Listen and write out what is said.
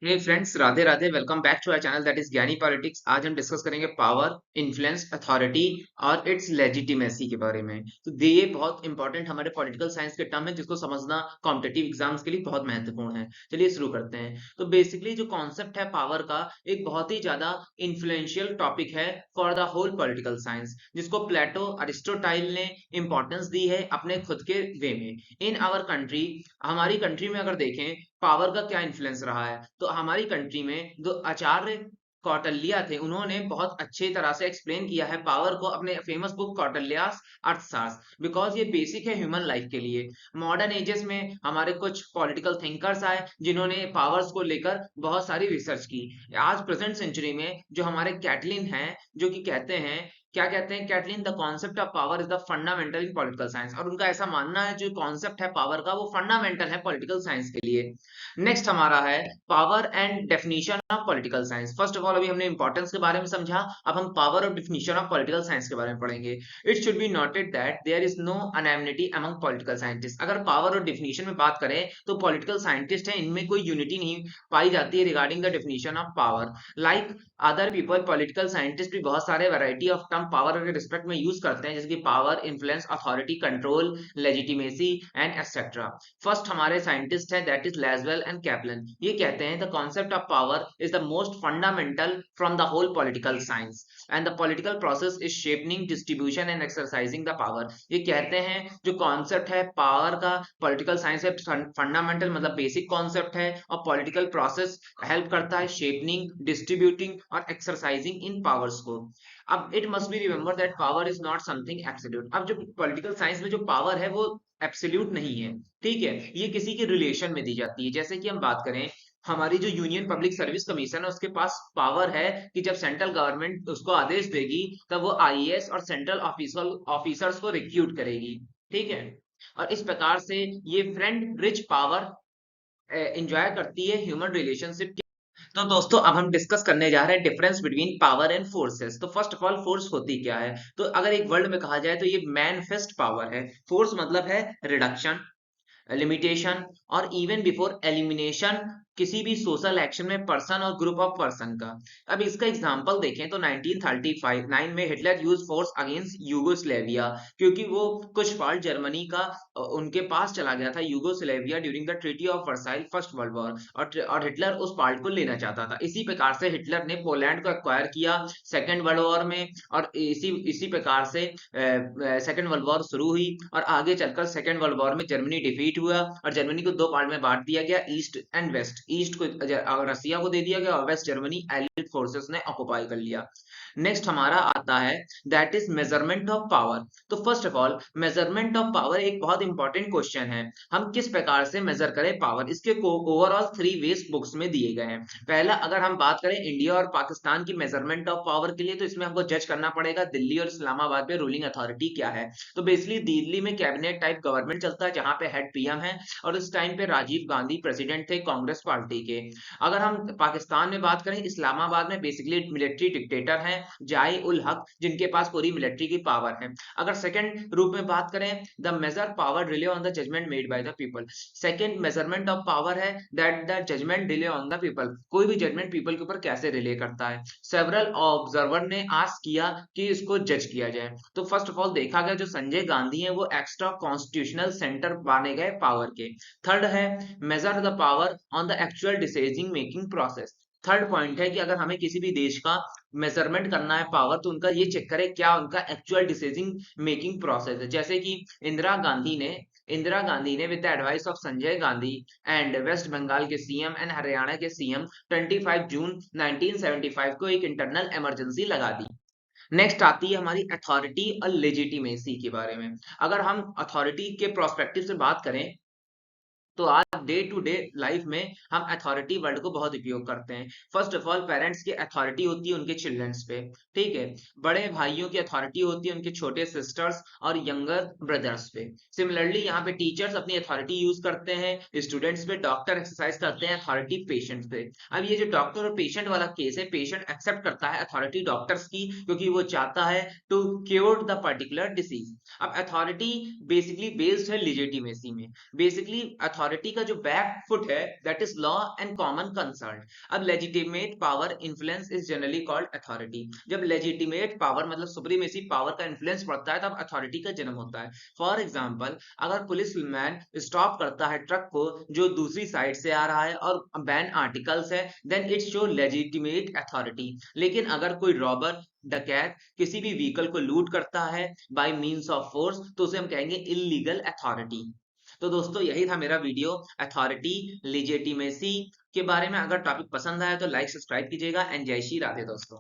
Hey friends, Radhe Radhe. Welcome back to our channel that is Gyani politics. आज हम discuss करेंगे power, influence, authority और its legitimacy के बारे में। तो ये बहुत इंपॉर्टेंट हमारे पॉलिटिकल साइंस के टर्म है जिसको समझना कॉम्पिटिटिव एग्जाम्स के लिए बहुत महत्वपूर्ण है। चलिए शुरू करते हैं। तो बेसिकली जो कॉन्सेप्ट है पावर का, एक बहुत ही ज्यादा इन्फ्लुएंशियल टॉपिक है for the whole political science, जिसको प्लेटो अरिस्टोटाइल ने इंपॉर्टेंस दी है अपने खुद के वे में। इन आवर कंट्री, हमारी कंट्री में अगर देखें पावर का क्या इन्फ्लुएंस रहा है, तो हमारी कंट्री में जो आचार्य कौटिल्य थे उन्होंने बहुत अच्छी तरह से एक्सप्लेन किया है पावर को अपने फेमस बुक कौटिल्यास अर्थशास्त्र, बिकॉज ये बेसिक है ह्यूमन लाइफ के लिए। मॉडर्न एजेस में हमारे कुछ पॉलिटिकल थिंकर्स आए जिन्होंने पावर्स को लेकर बहुत सारी रिसर्च की। आज प्रेजेंट सेंचुरी में जो हमारे कैटलिन हैं, जो कि कहते हैं, क्या कहते हैं Catlin, the concept of power is the fundamental in political science. और उनका ऐसा मानना है जो कॉन्सेप्ट है पावर का वो फंडामेंटल है पॉलिटिकल साइंस के लिए। नेक्स्ट हमारा है power and definition of political science. First of all अभी हमने इंपॉर्टेंस के बारे में समझा, अब हम पावर और डेफिनेशन ऑफ पॉलिटिकल साइंस के बारे में पढ़ेंगे। It should be noted that there is no unanimity among political scientist. अगर पावर और डेफिनेशन में बात करें तो पॉलिटिकल साइंटिस्ट है, इनमें कोई यूनिटी नहीं पाई जाती है regarding the definition of power. Like other people, political scientist भी बहुत सारे वैरायटी ऑफ टर्म पावर के रिस्पेक्ट में यूज करते हैं, जैसे कि power, influence, authority, control, legitimacy and etcetera. First हमारे साइंटिस्ट है that is Lasswell and Kaplan. ये कहते हैं the concept of power is the most fundamental from the whole political science and the political process is shaping distribution and exercising the power. ये कहते हैं जो concept है power का political science है, फंडामेंटल मतलब बेसिक कॉन्सेप्ट है, और पॉलिटिकल प्रोसेस हेल्प करता है शेपनिंग, डिस्ट्रीब्यूटिंग और एक्सरसाइजिंग इन पावर्स को। अब it must be remember that power is not something absolute. अब जो पॉलिटिकल साइंस में जो पावर है वो एब्सोल्यूट नहीं है, ठीक है, ये किसी के रिलेशन में दी जाती है। जैसे कि हम बात करें, हमारी जो यूनियन पब्लिक सर्विस कमीशन है उसके पास पावर है कि जब सेंट्रल गवर्नमेंट उसको आदेश देगी तब वो आईएएस और सेंट्रल ऑफिसर्स को रिक्रूट करेगी, ठीक है। और इस प्रकार से ये फ्रेंड रिच पावर एंजॉय करती है ह्यूमन रिलेशनशिप। तो दोस्तों अब हम डिस्कस करने जा रहे हैं difference between power and forces. तो फर्स्ट ऑफ ऑल फोर्स होती क्या है, तो अगर एक वर्ड में कहा जाए तो ये मैनिफेस्ट पावर है। फोर्स मतलब है रिडक्शन, लिमिटेशन और इवन बिफोर एलिमिनेशन किसी भी सोशल एक्शन में पर्सन और ग्रुप ऑफ पर्सन का। अब इसका एग्जांपल देखें तो 1935 में हिटलर यूज फोर्स अगेंस्ट यूगोस्लेविया, क्योंकि वो कुछ पार्ट जर्मनी का उनके पास चला गया था Yugoslavia during the treaty of Versailles first world war, और हिटलर उस पार्ट को लेना चाहता था। इसी प्रकार से हिटलर ने पोलैंड को एक्वायर किया सेकेंड वर्ल्ड वॉर में, और इसी इसी प्रकार से सेकेंड वर्ल्ड वॉर शुरू हुई और आगे चलकर सेकेंड वर्ल्ड वॉर में जर्मनी डिफीट हुआ और जर्मनी को दो पार्ट में बांट दिया गया, ईस्ट एंड वेस्ट। ईस्ट को रसिया को दे दिया गया और वेस्ट जर्मनी एलिड फोर्सेस ने ऑक्युपाई कर लिया। नेक्स्ट हमारा आता है that is measurement of power. तो first of all measurement of power एक बहुत इंपॉर्टेंट क्वेश्चन है। हम किस प्रकार से मेजर करें पावर, इसके ओवरऑल 3 वेज बुक्स में दिए गए हैं। पहला, अगर हम बात करें इंडिया और पाकिस्तान की मेजरमेंट ऑफ पावर के लिए, तो इसमें हमको जज करना पड़ेगा दिल्ली और इस्लामाबाद में रूलिंग अथॉरिटी क्या है। तो बेसिकली दिल्ली में कैबिनेट टाइप गवर्नमेंट चलता है जहां पे हेड पीएम है, और उस टाइम पे राजीव गांधी प्रेसिडेंट थे कांग्रेस पार्टी के। अगर हम पाकिस्तान में बात करें, इस्लामाबाद में बेसिकली मिलिट्री डिक्टेटर हैं जाय उल हक, जिनके पास पूरी मिलिट्री की पावर है। अगर सेकंड रूप में बात करें, the major power rely on the judgement made by the people. Second measurement of power है that the judgement rely on the people, कोई भी जजमेंट पीपल के ऊपर कैसे रिले करता है। सेवरल ऑब्जर्वर ने आस्क किया कि इसको जज किया जाए। तो फर्स्ट ऑफ ऑल देखा गया जो संजय गांधी है वो एक्स्ट्रा कॉन्स्टिट्यूशनल सेंटर माने गए पावर के। थर्ड है measure the power on the actual decision making process. Third point है कि अगर हमें किसी भी देश का मेजरमेंट करना है पावर, तो उनका ये चेक करें क्या उनका एक्चुअल डिसीजन मेकिंग प्रोसेस है। जैसे कि इंदिरा गांधी ने with the advice of Sanjay Gandhi and West Bengal के सीएम एंड हरियाणा के सीएम 25 जून 1975 को एक इंटरनल इमरजेंसी लगा दी। नेक्स्ट आती है हमारी अथॉरिटी और लेजिटिमेसी के बारे में। अगर हम अथॉरिटी के प्रोस्पेक्टिव से बात करें तो आज डे टू डे लाइफ में हम अथॉरिटी वर्ड को बहुत उपयोग करते हैं। फर्स्ट ऑफ ऑल पेरेंट्स की अथॉरिटी होती है उनके चिल्ड्रंस पे, ठीक है। बड़े भाइयों की अथॉरिटी होती है उनके छोटे सिस्टर्स और यंगर ब्रदर्स पे। सिमिलरली यहाँ पे टीचर्स अपनी अथॉरिटी यूज करते हैं स्टूडेंट्स पे, डॉक्टर एक्सरसाइज करते हैं अथॉरिटी पेशेंट्स पे। अब ये जो डॉक्टर और पेशेंट वाला केस है, पेशेंट एक्सेप्ट करता है अथॉरिटी डॉक्टर्स की क्योंकि वो चाहता है to cure the particular disease. अब अथॉरिटी बेसिकली बेस्ड है लिजिटिमेसी में। बेसिकली अथॉरिटी का जो बैक फुट है that is law and common concern. अब legitimate power influence is generally called authority. जब लेजिटिमेट पावर मतलब सुप्रीमेसी पावर का इन्फ्लुएंस पड़ता है तब अथॉरिटी का जन्म होता है। फॉर एग्जाम्पल, अगर पुलिस मैन स्टॉप करता है ट्रक को जो दूसरी साइड से आ रहा है और बैन आर्टिकल्स है, then it show legitimate authority. लेकिन अगर कोई रॉबर डकैत किसी भी व्हीकल को लूट करता है बाय मींस ऑफ फोर्स तो उसे हम कहेंगे इलीगल अथॉरिटी। तो दोस्तों यही था मेरा वीडियो अथॉरिटी लेजिटिमेसी के बारे में। अगर टॉपिक पसंद आया तो लाइक सब्सक्राइब कीजिएगा एंड जय श्री राधे दोस्तों।